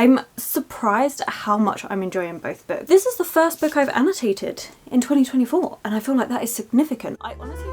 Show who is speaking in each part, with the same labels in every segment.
Speaker 1: I'm surprised at how much I'm enjoying both books. This is the first book I've annotated in 2024, and I feel like that is significant. I honestly...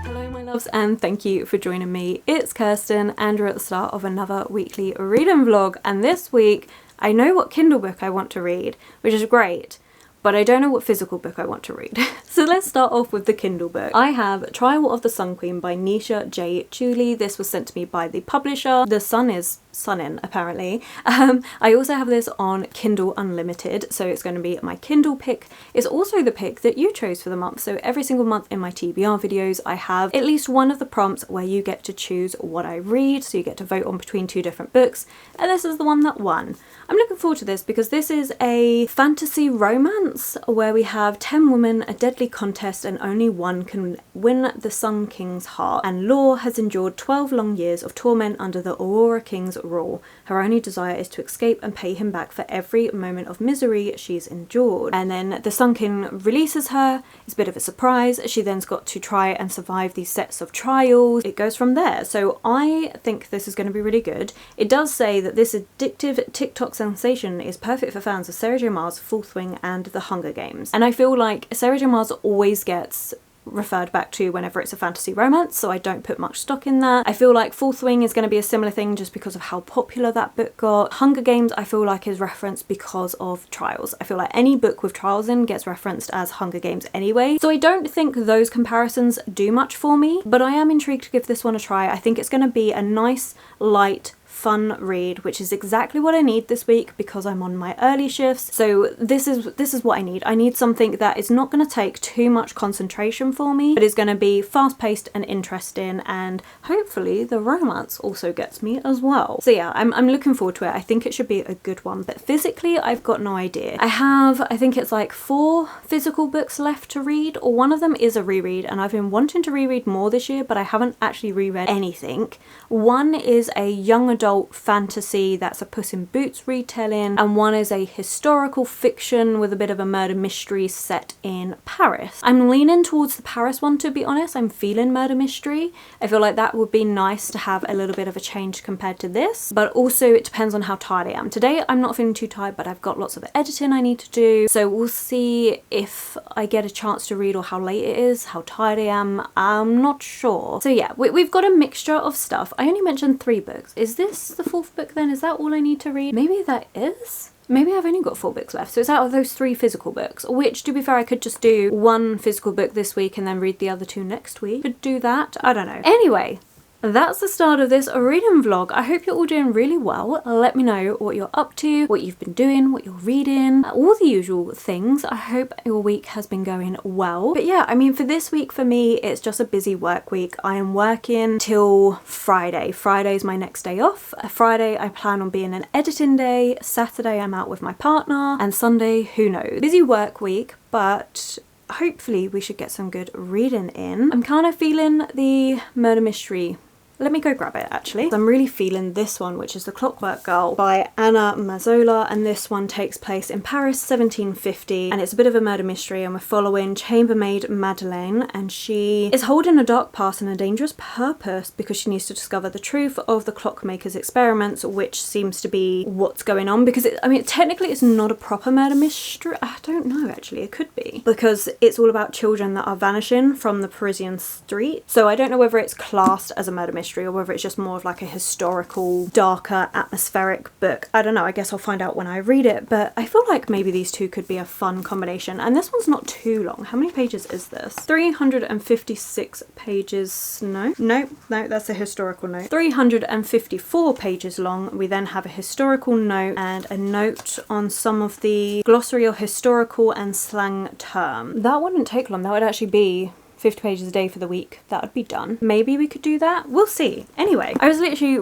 Speaker 1: Hello my loves, and thank you for joining me. It's Kirsten and you're at the start of another weekly reading vlog, and this week I know what Kindle book I want to read, which is great, but I don't know what physical book I want to read. So let's start off with the Kindle book. I have Trial of the Sun Queen by Nisha J. Chuli. This was sent to me by the publisher. The sun is sunning, apparently. I also have this on Kindle Unlimited, so it's going to be my Kindle pick. It's also the pick that you chose for the month, so every single month in my TBR videos I have at least one of the prompts where you get to choose what I read, so you get to vote on between two different books, and this is the one that won. I'm looking forward to this because this is a fantasy romance where we have 10 women, a deadly contest, and only one can win the Sun King's heart, and Law has endured 12 long years of torment under the Aurora King's rule. Her only desire is to escape and pay him back for every moment of misery she's endured. And then the Sun King releases her. It's a bit of a surprise. She then's got to try and survive these sets of trials. It goes from there. So I think this is going to be really good. It does say that this addictive TikTok sensation is perfect for fans of Sarah J. Maas, Full Swing and The Hunger Games. And I feel like Sarah J. Maas always gets referred back to whenever it's a fantasy romance, so I don't put much stock in that. I feel like Full Swing is going to be a similar thing just because of how popular that book got. Hunger Games I feel like is referenced because of trials. I feel like any book with trials in gets referenced as Hunger Games anyway, so I don't think those comparisons do much for me, but I am intrigued to give this one a try. I think it's going to be a nice, light, fun read, which is exactly what I need this week because I'm on my early shifts. So this is what I need. I need something that is not going to take too much concentration for me, but is going to be fast-paced and interesting, and hopefully the romance also gets me as well. So yeah, I'm looking forward to it. I think it should be a good one, but physically I've got no idea. I think it's like 4 physical books left to read, or one of them is a reread, and I've been wanting to reread more this year, but I haven't actually reread anything. One is a young adult fantasy that's a Puss in Boots retelling, and one is a historical fiction with a bit of a murder mystery set in Paris. I'm leaning towards the Paris one, to be honest. I'm feeling murder mystery. I feel like that would be nice to have a little bit of a change compared to this, but also it depends on how tired I am. Today I'm not feeling too tired, but I've got lots of editing I need to do, so we'll see if I get a chance to read or how late it is, how tired I am. I'm not sure. So yeah, we've got a mixture of stuff. I only mentioned 3 books. Is this the 4th book then? Is that all I need to read? Maybe that is? Maybe I've only got 4 books left, so it's out of those 3 physical books, which, to be fair, I could just do 1 physical book this week and then read the other 2 next week. Could do that. I don't know. Anyway, that's the start of this reading vlog. I hope you're all doing really well. Let me know what you're up to, what you've been doing, what you're reading, all the usual things. I hope your week has been going well. But yeah, I mean, for this week, for me, it's just a busy work week. I am working till Friday. Friday's my next day off. Friday, I plan on being an editing day. Saturday, I'm out with my partner. And Sunday, who knows? Busy work week, but hopefully we should get some good reading in. I'm kind of feeling the murder mystery. Let me go grab it, actually. I'm really feeling this one, which is The Clockwork Girl by Anna Mazzola, and this one takes place in Paris 1750, and it's a bit of a murder mystery, and we're following chambermaid Madeleine, and she is holding a dark past and a dangerous purpose because she needs to discover the truth of the clockmaker's experiments, which seems to be what's going on, because I mean, technically it's not a proper murder mystery. I don't know, actually. It could be, because it's all about children that are vanishing from the Parisian street, so I don't know whether it's classed as a murder mystery or whether it's just more of like a historical, darker, atmospheric book. I don't know, I guess I'll find out when I read it, but I feel like maybe these two could be a fun combination. And this one's not too long. How many pages is this? 356 pages. No, that's a historical note. 354 pages long. We then have a historical note and a note on some of the glossary or historical and slang term. That wouldn't take long. That would actually be 50 pages a day for the week. That would be done. Maybe we could do that. We'll see. Anyway, I was literally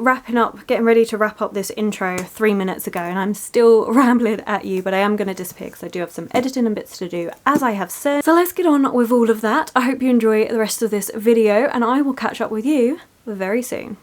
Speaker 1: getting ready to wrap up this intro 3 minutes ago, and I'm still rambling at you, but I am going to disappear because I do have some editing and bits to do, as I have said. So let's get on with all of that. I hope you enjoy the rest of this video, and I will catch up with you very soon.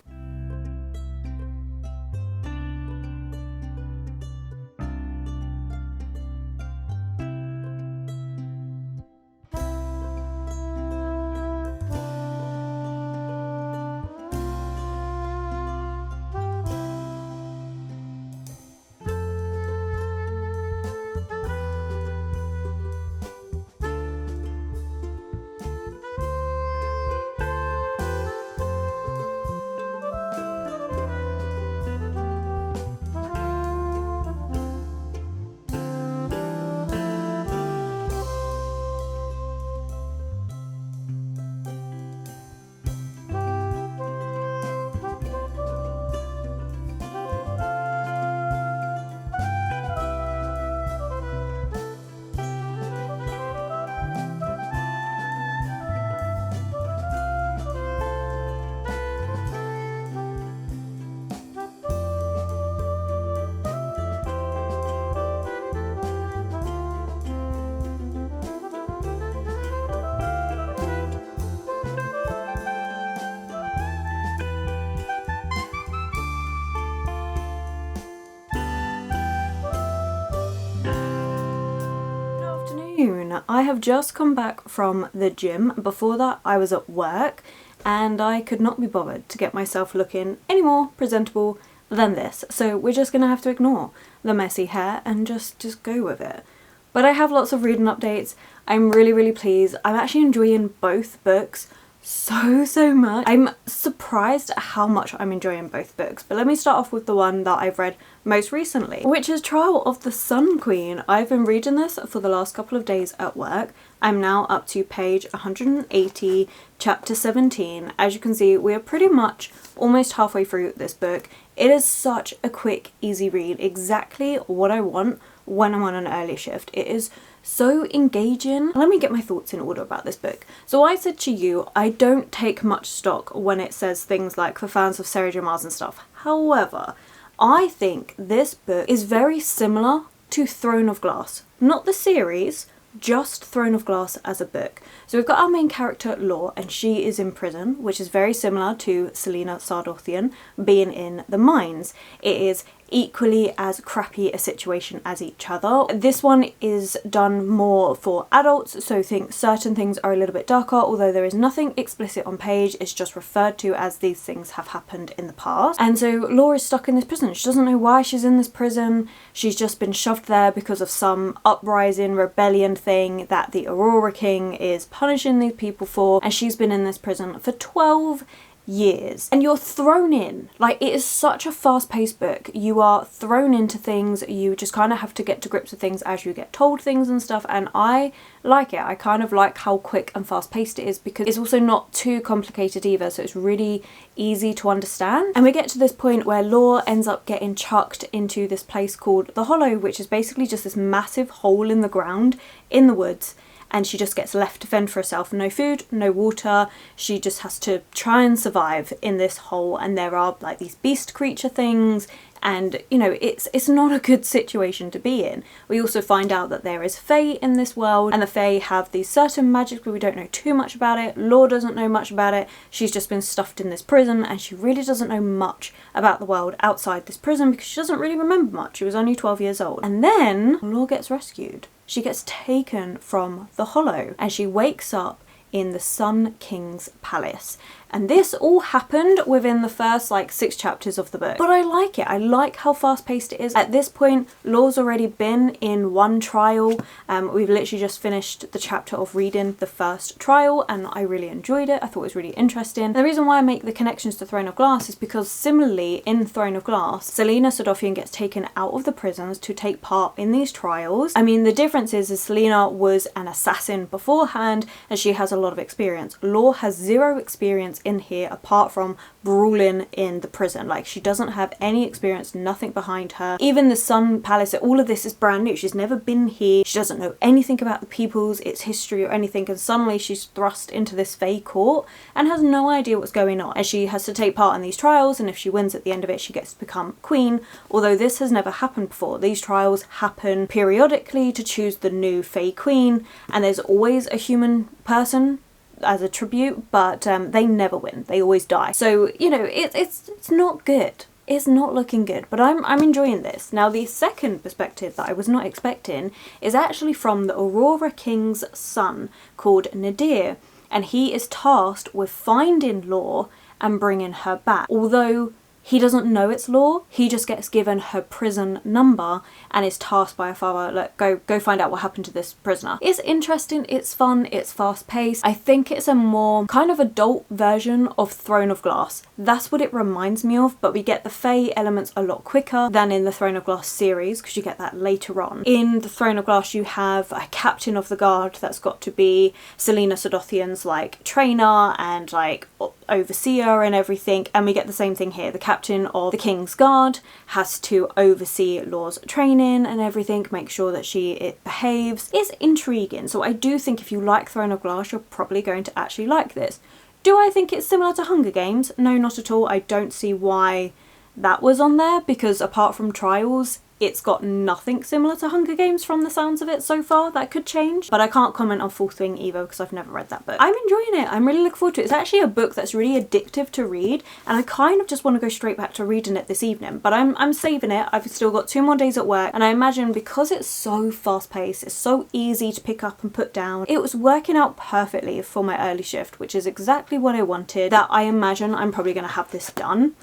Speaker 1: morning. I have just come back from the gym. Before that I was at work and I could not be bothered to get myself looking any more presentable than this. So we're just gonna have to ignore the messy hair and just go with it. But I have lots of reading updates. I'm really pleased. I'm actually enjoying both books so much. I'm surprised at how much I'm enjoying both books, but let me start off with the one that I've read most recently, which is Trial of the Sun Queen. I've been reading this for the last couple of days at work. I'm now up to page 180, chapter 17. As you can see, we are pretty much almost halfway through this book. It is such a quick, easy read, exactly what I want when I'm on an early shift. It is so engaging. Let me get my thoughts in order about this book. So I said to you, I don't take much stock when it says things like for fans of Sarah J Maas and stuff. However, I think this book is very similar to Throne of Glass. Not the series, just Throne of Glass as a book. So we've got our main character Law, and she is in prison, which is very similar to Selena Sardothian being in the mines. It is equally as crappy a situation as each other. This one is done more for adults, so think certain things are a little bit darker, although there is nothing explicit on page. It's just referred to as these things have happened in the past. And so Laura is stuck in this prison. She doesn't know why she's in this prison. She's just been shoved there because of some uprising, rebellion thing that the Aurora King is punishing these people for, and she's been in this prison for 12 years. And you're thrown in, like, it is such a fast-paced book. You are thrown into things. You just kind of have to get to grips with things as you get told things and stuff, and I like it. I kind of like how quick and fast-paced it is because it's also not too complicated either, so it's really easy to understand. And we get to this point where Law ends up getting chucked into this place called the Hollow, which is basically just this massive hole in the ground in the woods, and she just gets left to fend for herself. No food, no water. She just has to try and survive in this hole, and there are like these beast creature things, and you know, it's not a good situation to be in. We also find out that there is Fae in this world, and the Fae have these certain magics, but we don't know too much about it. Law doesn't know much about it. She's just been stuffed in this prison, and she really doesn't know much about the world outside this prison because she doesn't really remember much. She was only 12 years old. And then Law gets rescued. She gets taken from the Hollow and she wakes up in the Sun King's palace. And this all happened within the first like 6 chapters of the book. But I like it. I like how fast paced it is. At this point, Law's already been in one trial. We've literally just finished the chapter of reading the first trial and I really enjoyed it. I thought it was really interesting. And the reason why I make the connections to Throne of Glass is because similarly in Throne of Glass, Selena Sardothian gets taken out of the prisons to take part in these trials. I mean, the difference is Selena was an assassin beforehand and she has a lot of experience. Law has 0 experience in here apart from brawling in the prison. Like, she doesn't have any experience, nothing behind her. Even the Sun Palace, all of this is brand new. She's never been here. She doesn't know anything about the peoples, its history or anything, and suddenly she's thrust into this Fae court and has no idea what's going on. And she has to take part in these trials, and if she wins at the end of it, she gets to become queen. Although this has never happened before. These trials happen periodically to choose the new Fae queen, and there's always a human person as a tribute, but they never win. They always die. So, you know, it's not good. It's not looking good, but I'm enjoying this. Now, the second perspective that I was not expecting is actually from the Aurora King's son called Nadir, and he is tasked with finding Law and bringing her back. Although he doesn't know it's Law, he just gets given her prison number and is tasked by her father, like, go find out what happened to this prisoner. It's interesting, it's fun, it's fast paced. I think it's a more kind of adult version of Throne of Glass. That's what it reminds me of, but we get the Fae elements a lot quicker than in the Throne of Glass series because you get that later on. In the Throne of Glass you have a captain of the guard that's got to be Selena Sardothian's like trainer and like overseer and everything, and we get the same thing here. The captain of the King's Guard has to oversee Law's training and everything, make sure that it behaves. It's intriguing, so I do think if you like Throne of Glass, you're probably going to actually like this. Do I think it's similar to Hunger Games? No, not at all. I don't see why that was on there because apart from trials, it's got nothing similar to Hunger Games from the sounds of it so far. That could change, but I can't comment on Fourth Wing either because I've never read that book. I'm enjoying it. I'm really looking forward to it. It's actually a book that's really addictive to read, and I kind of just want to go straight back to reading it this evening, but I'm saving it. I've still got 2 more days at work, and I imagine because it's so fast paced, it's so easy to pick up and put down, it was working out perfectly for my early shift, which is exactly what I wanted. That I imagine I'm probably going to have this done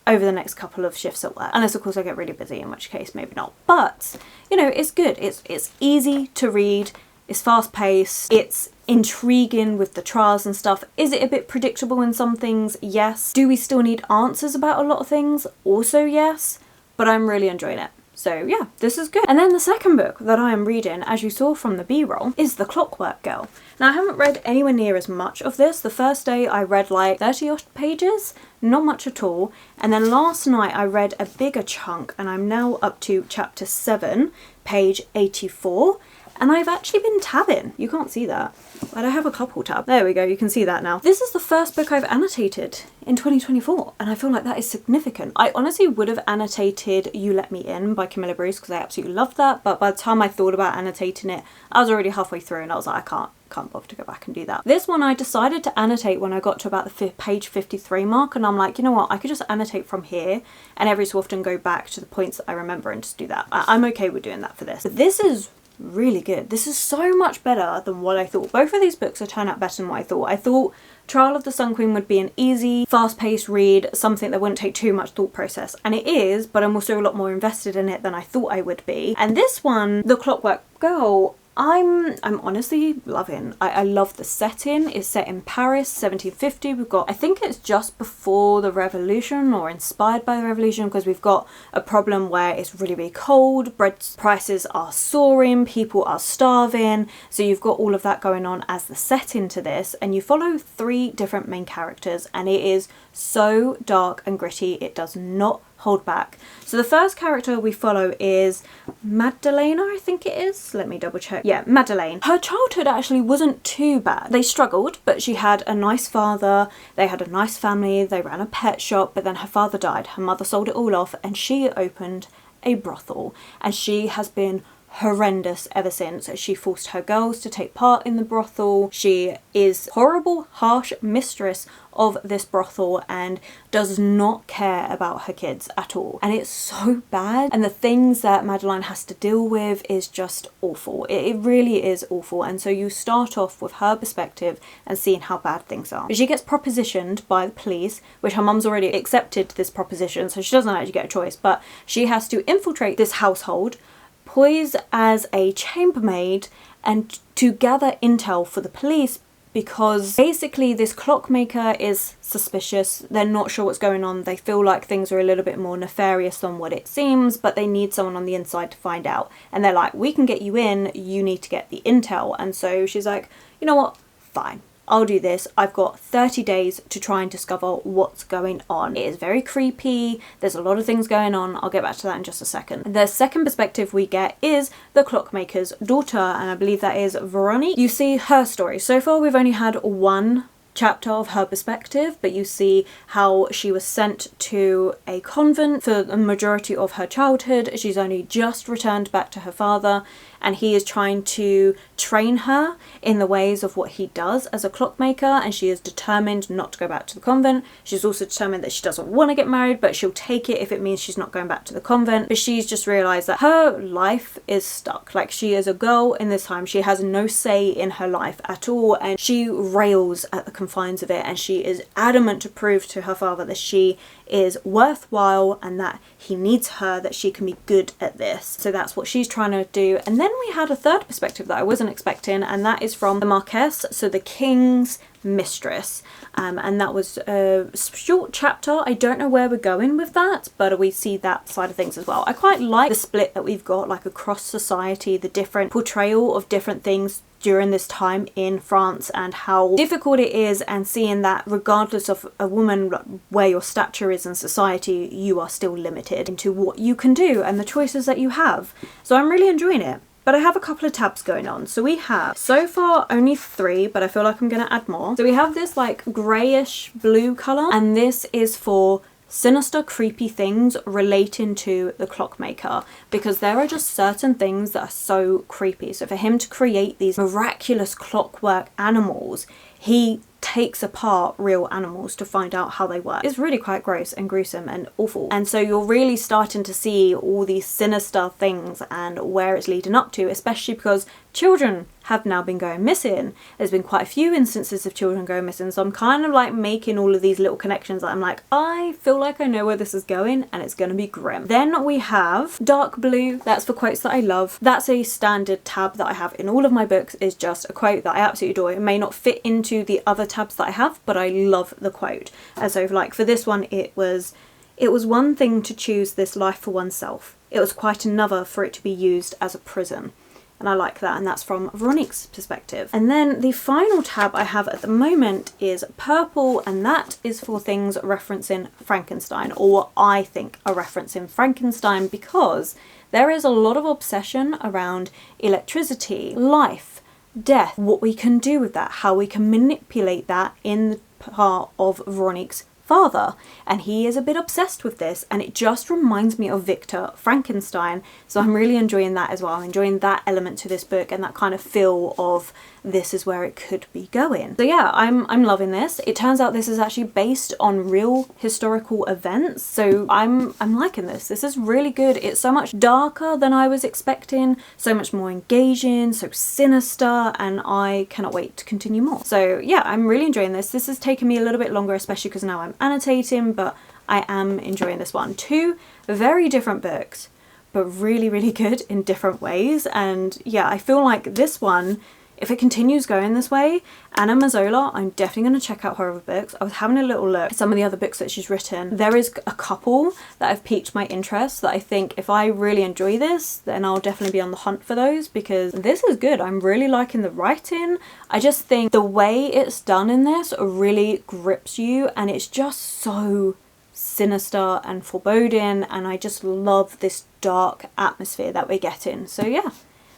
Speaker 1: over the next couple of shifts at work, unless of course I get really busy, in which case maybe not. But you know, it's good. It's easy to read, it's fast paced, it's intriguing with the trials and stuff. Is it a bit predictable in some things? Yes. Do we still need answers about a lot of things? Also yes, but I'm really enjoying it. So yeah, this is good. And then the second book that I am reading, as you saw from the B-roll, is The Clockwork Girl. Now I haven't read anywhere near as much of this. The first day I read like 30-odd pages, not much at all. And then last night I read a bigger chunk, and I'm now up to chapter 7, page 84. And I've actually been tabbing. You can't see that, but I have a couple tabs. There we go, you can see that now. This is the first book I've annotated in 2024, and I feel like that is significant. I honestly would have annotated You Let Me In by Camilla Bruce because I absolutely loved that, but by the time I thought about annotating it, I was already halfway through and I was like, I can't bother to go back and do that. This one I decided to annotate when I got to about the page 53 mark, and I'm like, you know what, I could just annotate from here and every so often go back to the points that I remember and just do that. I'm okay with doing that for this. But this is really good. This is so much better than what I thought. Both of these books are turned out better than what I thought. I thought Trial of the Sun Queen would be an easy, fast-paced read, something that wouldn't take too much thought process. And it is, but I'm also a lot more invested in it than I thought I would be. And this one, The Clockwork Girl, I'm honestly loving. I love the setting. It's set in Paris, 1750. We've got, I think it's just before the revolution or inspired by the revolution, because we've got a problem where it's really, really cold, bread prices are soaring, people are starving. So you've got all of that going on as the setting to this, and you follow 3 different main characters, and it is so dark and gritty. It does not hold back. So the first character we follow is Madeleine, I think it is. Let me double check. Yeah, Madeleine. Her childhood actually wasn't too bad. They struggled, but she had a nice father, they had a nice family, they ran a pet shop, but then her father died. Her mother sold it all off and she opened a brothel, and she has been horrendous ever since. She forced her girls to take part in the brothel. She is horrible, harsh mistress of this brothel and does not care about her kids at all. And it's so bad. And the things that Madeleine has to deal with is just awful. It really is awful. And so you start off with her perspective and seeing how bad things are. But she gets propositioned by the police, which her mum's already accepted this proposition, so she doesn't actually get a choice, but she has to infiltrate this household, pose as a chambermaid, and to gather intel for the police, because basically this clockmaker is suspicious. They're not sure what's going on. They feel like things are a little bit more nefarious than what it seems, but they need someone on the inside to find out. And they're like, we can get you in, you need to get the intel. And so she's like, you know what, fine, I'll do this. I've got 30 days to try and discover what's going on. It is very creepy. There's a lot of things going on. I'll get back to that in just a second. The second perspective we get is the clockmaker's daughter, and I believe that is Veronique. You see her story. So far we've only had 1 chapter of her perspective, but you see how she was sent to a convent for the majority of her childhood. She's only just returned back to her father, and he is trying to train her in the ways of what he does as a clockmaker, and she is determined not to go back to the convent. She's also determined that she doesn't want to get married, but she'll take it if it means she's not going back to the convent. But she's just realised that her life is stuck. Like, she is a girl in this time, she has no say in her life at all, and she rails at the confines of it, and she is adamant to prove to her father that she is worthwhile and that he needs her, that she can be good at this. So that's what she's trying to do. And then we had a third perspective that I wasn't expecting, and that is from the Marquess, so the king's mistress. And that was a short chapter. I don't know where we're going with that, but we see that side of things as well. I quite like the split that we've got, like, across society, the different portrayal of different things during this time in France and how difficult it is, and seeing that regardless of a woman, where your stature is in society, you are still limited into what you can do and the choices that you have. So I'm really enjoying it. But I have a couple of tabs going on. So we have, so far, only 3, but I feel like I'm going to add more. So we have this like greyish blue colour, and this is for sinister, creepy things relating to the clockmaker, because there are just certain things that are so creepy. So for him to create these miraculous clockwork animals, he takes apart real animals to find out how they work. It's really quite gross and gruesome and awful. And so you're really starting to see all these sinister things and where it's leading up to, especially because children have now been going missing. There's been quite a few instances of children going missing, so I'm kind of like making all of these little connections that I'm like, I feel like I know where this is going and it's gonna be grim. Then we have dark blue. That's for quotes that I love. That's a standard tab that I have in all of my books, is just a quote that I absolutely adore. It may not fit into the other tabs that I have, but I love the quote. And so like for this one, it was one thing to choose this life for oneself. It was quite another for it to be used as a prison. And I like that, and that's from Veronique's perspective. And then the final tab I have at the moment is purple, and that is for things referencing Frankenstein, or what I think are referencing Frankenstein, because there is a lot of obsession around electricity, life, death, what we can do with that, how we can manipulate that in the part of Veronique's father, and he is a bit obsessed with this, and it just reminds me of Victor Frankenstein, so I'm really enjoying that as well. I'm enjoying that element to this book and that kind of feel of this is where it could be going. So yeah, I'm loving this. It turns out this is actually based on real historical events, so I'm liking this. This is really good. It's so much darker than I was expecting, so much more engaging, so sinister, and I cannot wait to continue more. So yeah, I'm really enjoying this. This has taken me a little bit longer, especially because now I'm annotating, but I am enjoying this one. Two very different books, but really, really good in different ways. And yeah, I feel like this one, if it continues going this way, Anna Mazzola, I'm definitely going to check out her other books. I was having a little look at some of the other books that she's written. There is a couple that have piqued my interest that I think if I really enjoy this, then I'll definitely be on the hunt for those, because this is good. I'm really liking the writing. I just think the way it's done in this really grips you, and it's just so sinister and foreboding, and I just love this dark atmosphere that we're getting. So yeah,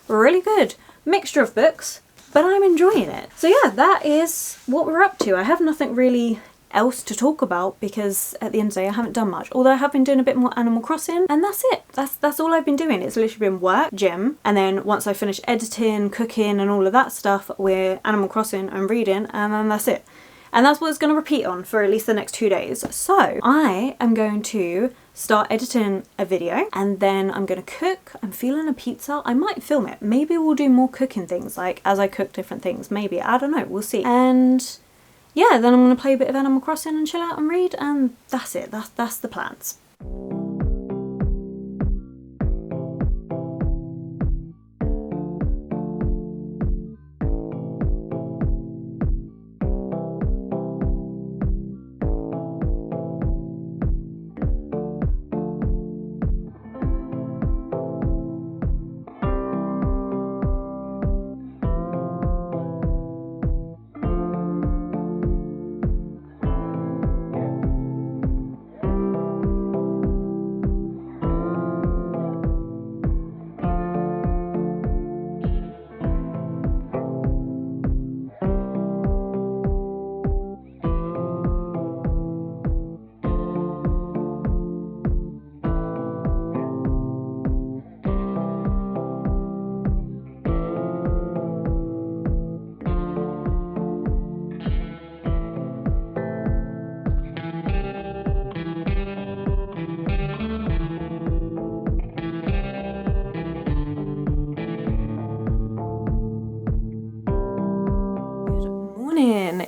Speaker 1: really good. Mixture of books, but I'm enjoying it. So yeah, that is what we're up to. I have nothing really else to talk about because at the end of the day I haven't done much, although I have been doing a bit more Animal Crossing, and that's it. That's all I've been doing. It's literally been work, gym, and then once I finish editing, cooking and all of that stuff, we're Animal Crossing and reading, and then that's it. And that's what it's going to repeat on for at least the next 2 days. So I am going to start editing a video, and then I'm going to cook. I'm feeling a pizza. I might film it. Maybe we'll do more cooking things, like as I cook different things. Maybe. I don't know. We'll see. And yeah, then I'm going to play a bit of Animal Crossing and chill out and read, and that's it. That's the plans.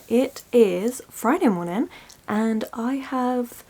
Speaker 1: It is Friday morning and I have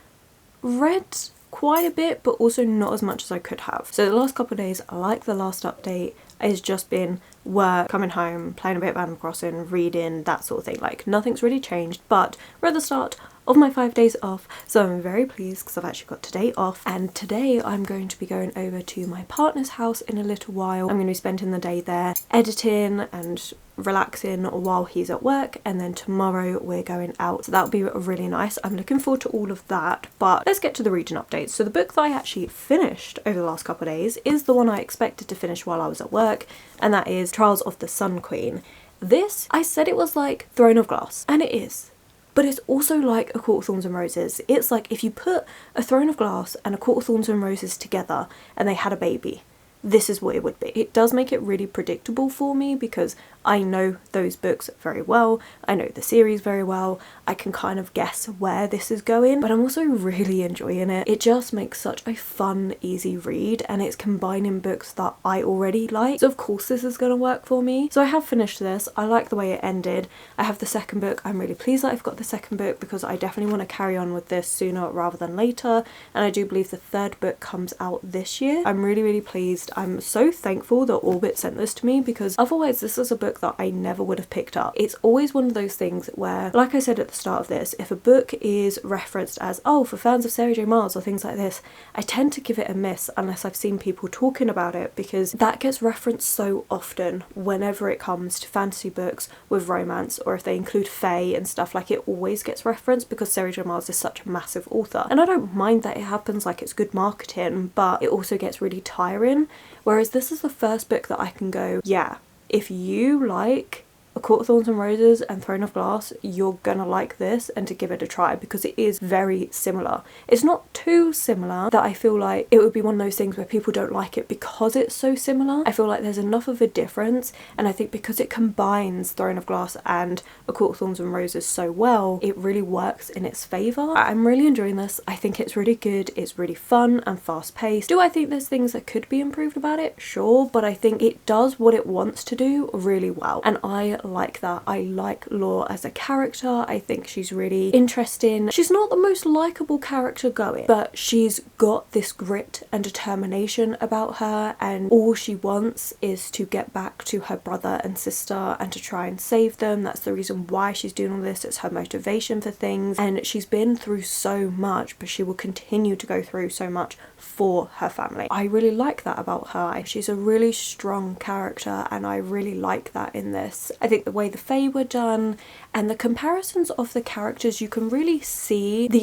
Speaker 1: read quite a bit, but also not as much as I could have. So the last couple of days, like the last update, has just been work, coming home, playing a bit of Animal Crossing, reading, that sort of thing. Like nothing's really changed, but we're at the start of my 5 days off, so I'm very pleased because I've actually got today off, and today I'm going to be going over to my partner's house in a little while. I'm going to be spending the day there editing and relaxing while he's at work, and then tomorrow we're going out, so that'll be really nice. I'm looking forward to all of that, but let's get to the reading updates. So the book that I actually finished over the last couple of days is the one I expected to finish while I was at work, and that is Trials of the Sun Queen. This, I said it was like Throne of Glass, and it is. but it's also like A Court of Thorns and Roses. It's like if you put A Throne of Glass and A Court of Thorns and Roses together and they had a baby, this is what it would be. It does make it really predictable for me because I know those books very well, I know the series very well, I can kind of guess where this is going, but I'm also really enjoying it. It just makes such a fun, easy read, and it's combining books that I already like, so of course this is going to work for me. So I have finished this, I like the way it ended. I have the second book, I'm really pleased that I've got the second book because I definitely want to carry on with this sooner rather than later, and I do believe the third book comes out this year. I'm really pleased. I'm so thankful that Orbit sent this to me because otherwise this is a book that I never would have picked up. It's always one of those things where, like I said at the start of this, if a book is referenced as, oh, for fans of Sarah J Maas or things like this, I tend to give it a miss unless I've seen people talking about it, because that gets referenced so often whenever it comes to fantasy books with romance, or if they include fae and stuff, like it always gets referenced because Sarah J Maas is such a massive author. And I don't mind that it happens, like it's good marketing, but it also gets really tiring. Whereas this is the first book that I can go, yeah, if you like A Court of Thorns and Roses and Throne of Glass, you're gonna like this, and to give it a try because it is very similar. It's not too similar that I feel like it would be one of those things where people don't like it because it's so similar. I feel like there's enough of a difference, and I think because it combines Throne of Glass and A Court of Thorns and Roses so well, it really works in its favour. I'm really enjoying this. I think it's really good, it's really fun and fast paced. Do I think there's things that could be improved about it? Sure, but I think it does what it wants to do really well, and I like that. I like Law as a character. I think she's really interesting. She's not the most likable character going, but she's got this grit and determination about her, and all she wants is to get back to her brother and sister and to try and save them. That's the reason why she's doing all this. It's her motivation for things, and she's been through so much, but she will continue to go through so much for her family. I really like that about her. She's a really strong character, and I really like that in this. I think the way the fae were done and the comparisons of the characters, you can really see the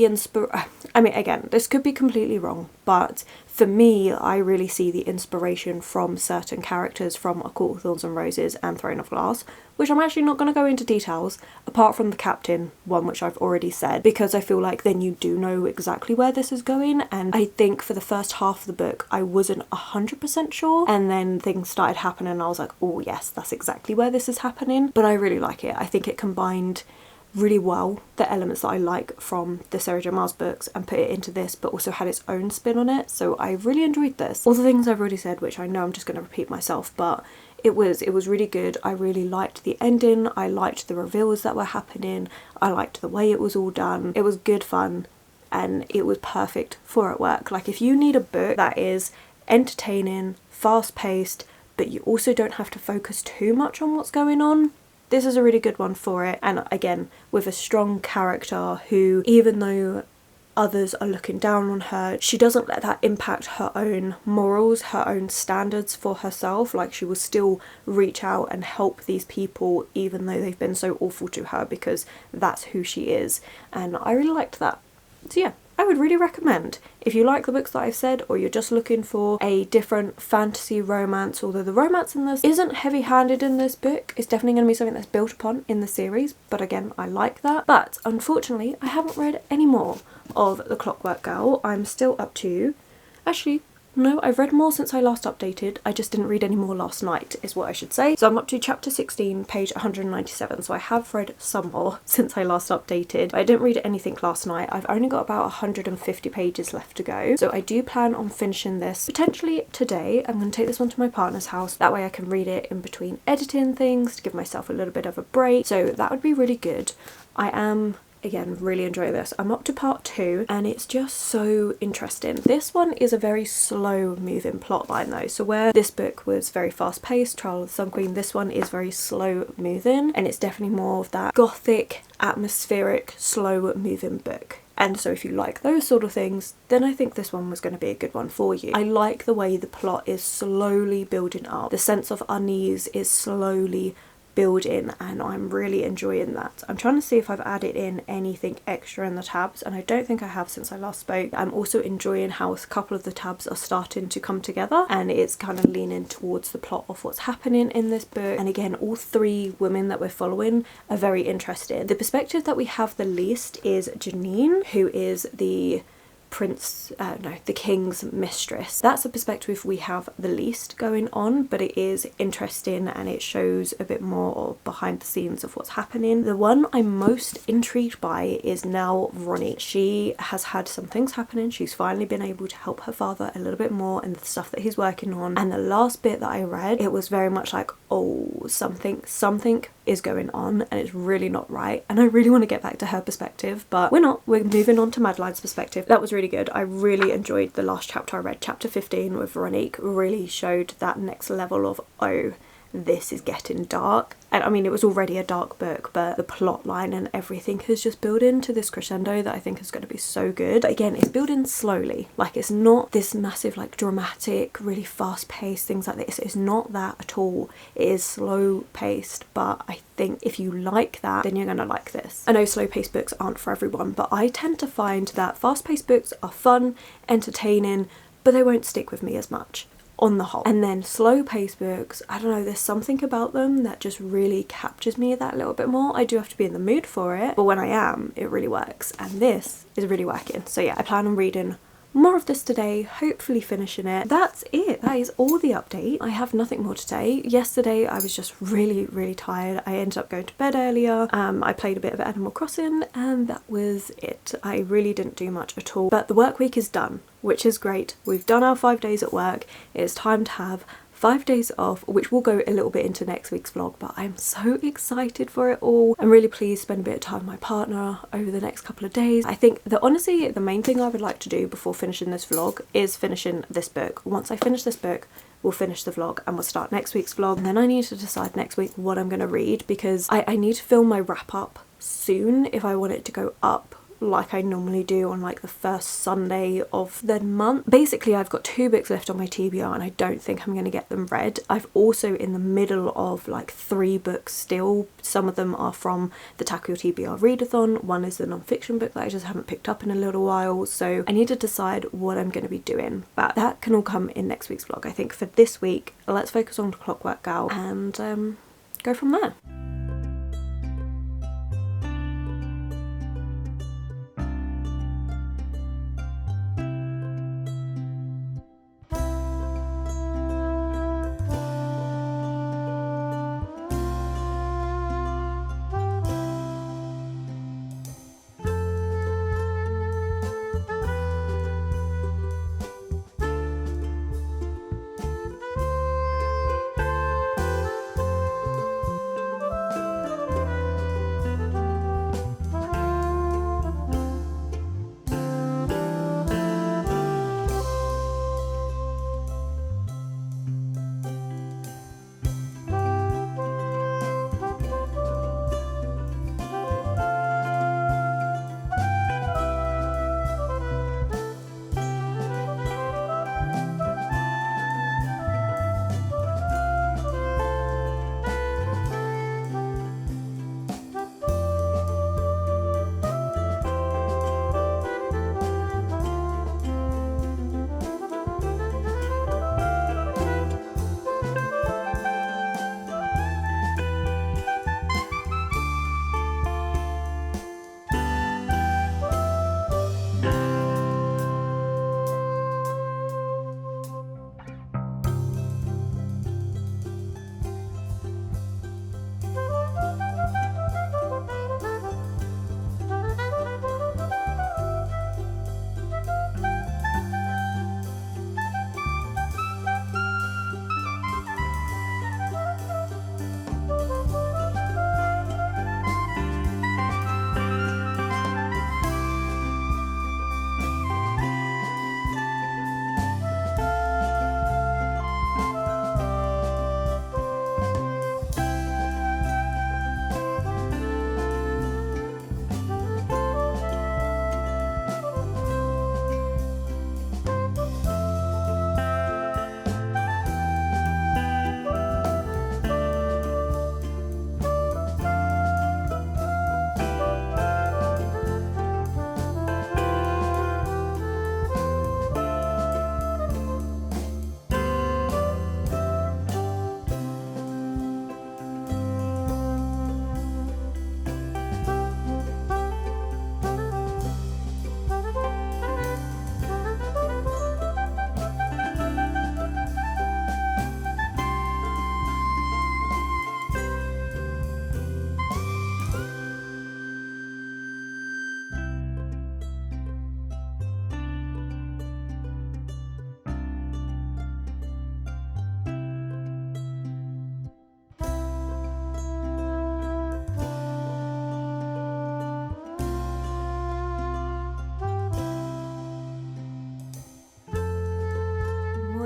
Speaker 1: I mean, again, this could be completely wrong, but for me, I really see the inspiration from certain characters from A Court of Thorns and Roses and Throne of Glass, which I'm actually not going to go into details, apart from the captain one, which I've already said, because I feel like then you do know exactly where this is going. And I think for the first half of the book, I wasn't 100% sure, and then things started happening and I was like, oh yes, that's exactly where this is happening. But I really like it. I think it combined really well the elements that I like from the Sarah J Maas books and put it into this, but also had its own spin on it. So I really enjoyed this. All the things I've already said, which I know I'm just going to repeat myself, but it was really good. I really liked the ending. I liked the reveals that were happening. I liked the way it was all done. It was good fun, and it was perfect for at work. Like, if you need a book that is entertaining, fast paced, but you also don't have to focus too much on what's going on, this is a really good one for it. And again, with a strong character who, even though others are looking down on her, she doesn't let that impact her own morals, her own standards for herself. Like, she will still reach out and help these people even though they've been so awful to her, because that's who she is. And I really liked that. So yeah, I would really recommend, if you like the books that I've said, or you're just looking for a different fantasy romance, although the romance in this isn't heavy-handed in this book, it's definitely going to be something that's built upon in the series, but again, I like that. But unfortunately, I haven't read any more of The Clockwork Girl. I'm still up to, actually, no, I've read more since I last updated. I just didn't read any more last night, is what I should say. So I'm up to chapter 16, page 197. So I have read some more since I last updated. I didn't read anything last night. I've only got about 150 pages left to go. So I do plan on finishing this potentially today. I'm going to take this one to my partner's house. That way I can read it in between editing things to give myself a little bit of a break. So that would be really good. I am, again, really enjoy this. I'm up to part 2, and it's just so interesting. This one is a very slow moving plotline though, so where this book was very fast paced, Trial of the Sun Queen, this one is very slow moving, and it's definitely more of that gothic, atmospheric, slow moving book. And so if you like those sort of things, then I think this one was going to be a good one for you. I like the way the plot is slowly building up. The sense of unease is slowly build in, and I'm really enjoying that. I'm trying to see if I've added in anything extra in the tabs, and I don't think I have since I last spoke. I'm also enjoying how a couple of the tabs are starting to come together, and it's kind of leaning towards the plot of what's happening in this book. And again, all three women that we're following are very interesting. The perspective that we have the least is Janine, who is the the king's mistress. That's a perspective we have the least going on, but it is interesting and it shows a bit more behind the scenes of what's happening. The one I'm most intrigued by is now Veronique. She has had some things happening. She's finally been able to help her father a little bit more in the stuff that he's working on, and the last bit that I read, it was very much like, oh, something is going on and it's really not right, and I really want to get back to her perspective, but we're not. We're moving on to Madeline's perspective. That was really good. I really enjoyed the last chapter I read. Chapter 15 with Veronique really showed that next level of, oh, this is getting dark. And I mean, it was already a dark book, but the plot line and everything has just built into this crescendo that I think is going to be so good. But again, it's building slowly. Like, it's not this massive, like, dramatic, really fast-paced things like this. It's not that at all. It is slow-paced, but I think if you like that, then you're going to like this. I know slow-paced books aren't for everyone, but I tend to find that fast-paced books are fun, entertaining, but they won't stick with me as much on the whole. And then slow paced books, I don't know, there's something about them that just really captures me that little bit more. I do have to be in the mood for it, but when I am, it really works, and this is really working. So yeah, I plan on reading more of this today, hopefully finishing it. That's it. That is all the update. I have nothing more to say. Yesterday I was just really tired. I ended up going to bed earlier. I played a bit of Animal Crossing, and that was it. I really didn't do much at all, but the work week is done, which is great. We've done our 5 days at work. It's time to have 5 days off, which will go a little bit into next week's vlog, but I'm so excited for it all. I'm really pleased to spend a bit of time with my partner over the next couple of days. I think that honestly, the main thing I would like to do before finishing this vlog is finishing this book. Once I finish this book, we'll finish the vlog and we'll start next week's vlog. And then I need to decide next week what I'm going to read, because I need to film my wrap up soon if I want it to go up like I normally do on like the first Sunday of the month. Basically, I've got 2 books left on my TBR and I don't think I'm going to get them read. I've also in the middle of like 3 books still. Some of them are from the Tackle Your TBR readathon. One is the non-fiction book that I just haven't picked up in a little while, so I need to decide what I'm going to be doing, but that can all come in next week's vlog. I think for this week, let's focus on Clockwork Gal and go from there.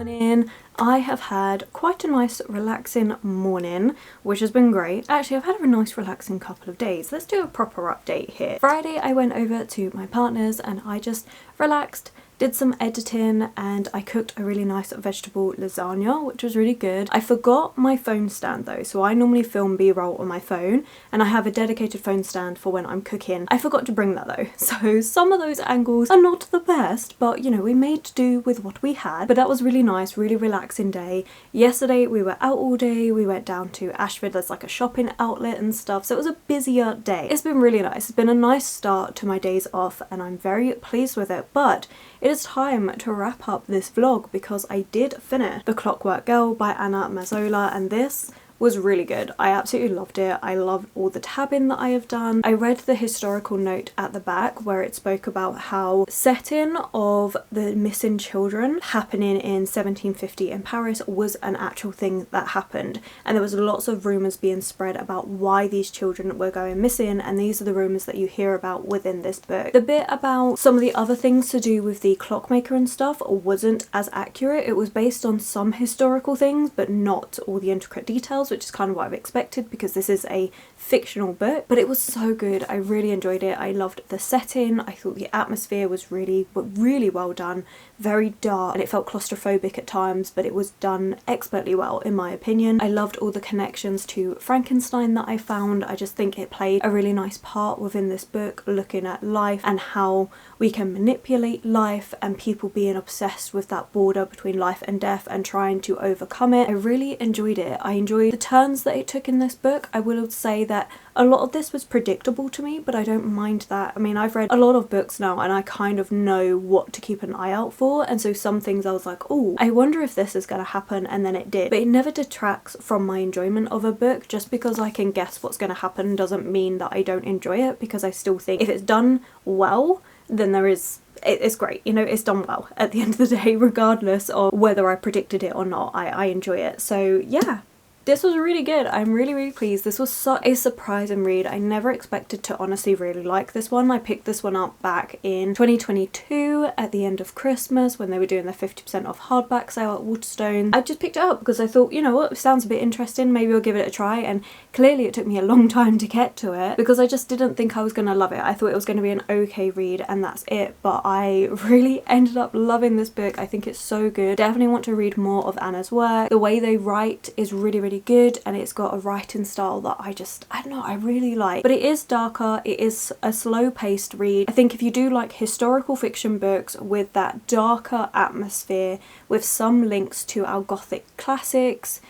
Speaker 1: morning. I have had quite a nice relaxing morning, which has been great. Actually, I've had a nice relaxing couple of days. Let's do a proper update here. Friday I went over to my partner's and I just relaxed, did some editing, and I cooked a really nice vegetable lasagna, which was really good. I forgot my phone stand though, so I normally film B-roll on my phone and I have a dedicated phone stand for when I'm cooking. I forgot to bring that though, so some of those angles are not the best, but you know, we made do with what we had. But that was really nice, really relaxing day. Yesterday we were out all day, we went down to Ashford, there's like a shopping outlet and stuff, so it was a busier day. It's been really nice, it's been a nice start to my days off and I'm very pleased with it, but it is time to wrap up this vlog because I did finish The Clockwork Girl by Anna Mazzola, and this was really good. I absolutely loved it. I loved all the tabbing that I have done. I read the historical note at the back where it spoke about how setting of the missing children happening in 1750 in Paris was an actual thing that happened, and there was lots of rumours being spread about why these children were going missing, and these are the rumours that you hear about within this book. The bit about some of the other things to do with the clockmaker and stuff wasn't as accurate. It was based on some historical things but not all the intricate details, which is kind of what I've expected because this is a fictional book, but it was so good. I really enjoyed it. I loved the setting. I thought the atmosphere was really well done, very dark, and it felt claustrophobic at times, but it was done expertly well in my opinion. I loved all the connections to Frankenstein that I found. I just think it played a really nice part within this book, looking at life and how we can manipulate life and people being obsessed with that border between life and death and trying to overcome it. I really enjoyed it. I enjoyed the turns that it took in this book. I will say that a lot of this was predictable to me, but I don't mind that. I mean, I've read a lot of books now and I kind of know what to keep an eye out for, and so some things I was like, oh, I wonder if this is going to happen, and then it did. But it never detracts from my enjoyment of a book. Just because I can guess what's going to happen doesn't mean that I don't enjoy it, because I still think if it's done well, then it's great, you know, it's done well at the end of the day, regardless of whether I predicted it or not. I enjoy it. So yeah, this was really good. I'm really pleased. This was such a surprising read. I never expected to honestly really like this one. I picked this one up back in 2022 at the end of Christmas when they were doing the 50% off hardback sale at Waterstones. I just picked it up because I thought, you know what, it sounds a bit interesting, maybe I'll give it a try, and clearly it took me a long time to get to it because I just didn't think I was going to love it. I thought it was going to be an okay read and that's it, but I really ended up loving this book. I think it's so good. Definitely want to read more of Anna's work. The way they write is really good, and it's got a writing style that I don't know, I really like. But it is darker, it is a slow paced read. I think if you do like historical fiction books with that darker atmosphere with some links to our gothic classics,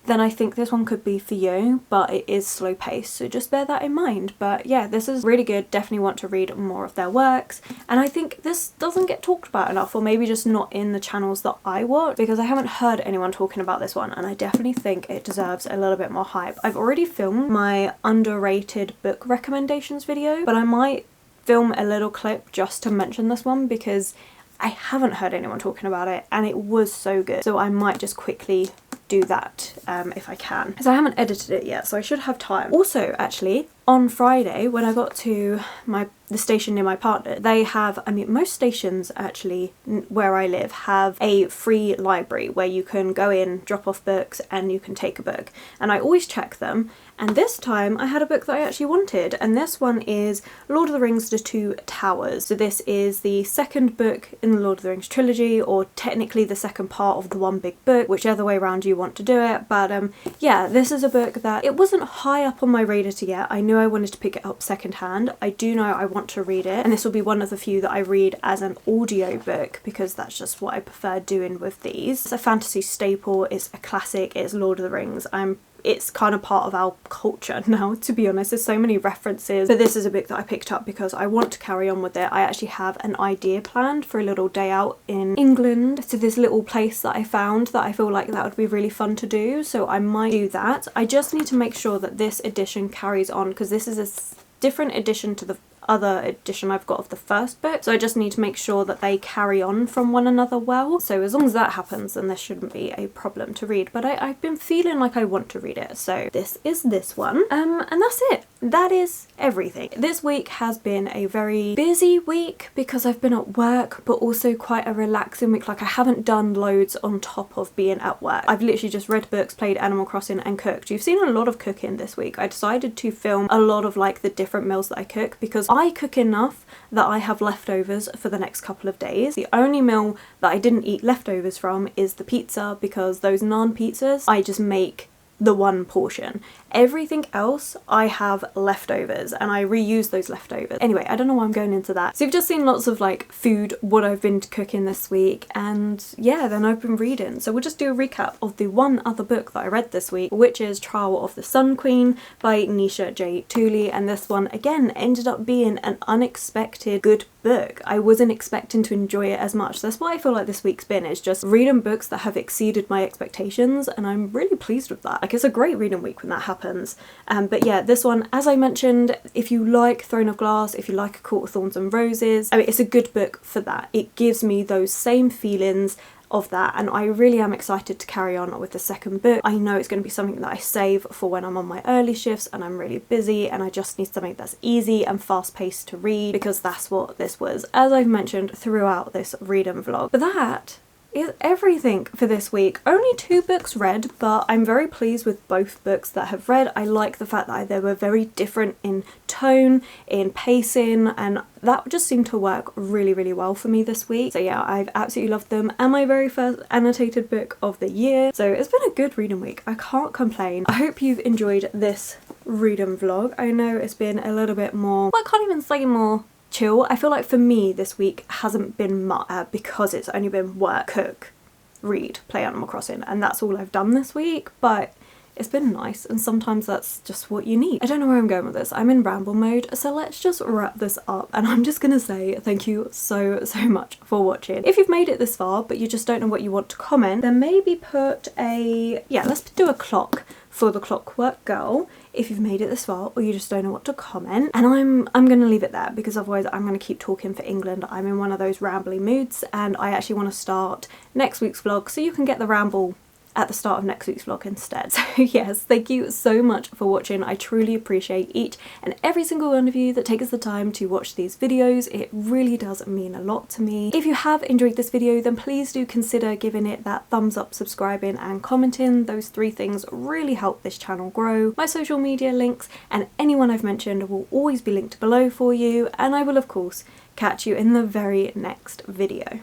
Speaker 1: then I think this one could be for you, but it is slow paced, so just bear that in mind. But yeah, this is really good. Definitely want to read more of their works, and I think this doesn't get talked about enough, or maybe just not in the channels that I watch, because I haven't heard anyone talking about this one, and I definitely think it deserves a little bit more hype. I've already filmed my underrated book recommendations video, but I might film a little clip just to mention this one because I haven't heard anyone talking about it and it was so good, so I might just quickly do that if I can, because I haven't edited it yet, so I should have time. Also, actually, on Friday when I got to the station near my partner, they have, I mean, most stations actually where I live have a free library where you can go in, drop off books, and you can take a book, and I always check them. And this time I had a book that I actually wanted, and this one is Lord of the Rings: The Two Towers. So this is the second book in the Lord of the Rings trilogy, or technically the second part of the one big book, whichever way around you want to do it. But yeah, this is a book that it wasn't high up on my radar to get. I knew I wanted to pick it up secondhand. I do know I want to read it, and this will be one of the few that I read as an audio book because that's just what I prefer doing with these. It's a fantasy staple, it's a classic, it's Lord of the Rings. It's kind of part of our culture now, to be honest. There's so many references, but this is a book that I picked up because I want to carry on with it. I actually have an idea planned for a little day out in England to this little place that I found that I feel like that would be really fun to do, so I might do that. I just need to make sure that this edition carries on because this is a different edition to the other edition I've got of the first book, so I just need to make sure that they carry on from one another well. So as long as that happens, then this shouldn't be a problem to read, but I've been feeling like I want to read it, so this is this one, and that's it. that is everything. This week has been a very busy week because I've been at work, but also quite a relaxing week. Like, I haven't done loads on top of being at work. I've literally just read books, played Animal Crossing and cooked. You've seen a lot of cooking this week. I decided to film a lot of like the different meals that I cook because I cook enough that I have leftovers for the next couple of days. The only meal that I didn't eat leftovers from is the pizza, because those naan pizzas, I just make the one portion. Everything else I have leftovers and I reuse those leftovers. Anyway, I don't know why I'm going into that. So you've just seen lots of like food, what I've been cooking this week, and yeah, then I've been reading. So we'll just do a recap of the one other book that I read this week, which is Trial of the Sun Queen by Nisha J. Tooley, and this one again ended up being an unexpected good book. I wasn't expecting to enjoy it as much. That's what I feel like this week's been, is just reading books that have exceeded my expectations, and I'm really pleased with that. Like, it's a great reading week when that happens. But yeah, this one, as I mentioned, if you like Throne of Glass, if you like A Court of Thorns and Roses, I mean, it's a good book for that. It gives me those same feelings of that, and I really am excited to carry on with the second book. I know it's going to be something that I save for when I'm on my early shifts and I'm really busy and I just need something that's easy and fast-paced to read, because that's what this was, as I've mentioned throughout this reading vlog. But that is everything for this week. Only 2 books read, but I'm very pleased with both books that I have read. I like the fact that they were very different in tone, in pacing, and that just seemed to work really, really well for me this week. So yeah, I've absolutely loved them, and my very first annotated book of the year. So it's been a good reading week. I can't complain. I hope you've enjoyed this reading vlog. I know it's been a little bit more, well, I can't even say more chill. I feel like for me this week hasn't been much because it's only been work, cook, read, play Animal Crossing, and that's all I've done this week, but it's been nice, and sometimes that's just what you need. I don't know where I'm going with this. I'm in ramble mode, so let's just wrap this up, and I'm just gonna say thank you so much for watching. If you've made it this far but you just don't know what you want to comment, then maybe put a, yeah, let's do a clock for the Clockwork Girl if you've made it this far or you just don't know what to comment. And I'm gonna leave it there, because otherwise I'm gonna keep talking for England. I'm in one of those rambly moods, and I actually want to start next week's vlog so you can get the ramble at the start of next week's vlog instead. So yes, thank you so much for watching. I truly appreciate each and every single one of you that takes the time to watch these videos. It really does mean a lot to me. If you have enjoyed this video, then please do consider giving it that thumbs up, subscribing and commenting. Those 3 things really help this channel grow. My social media links and anyone I've mentioned will always be linked below for you, and I will of course catch you in the very next video.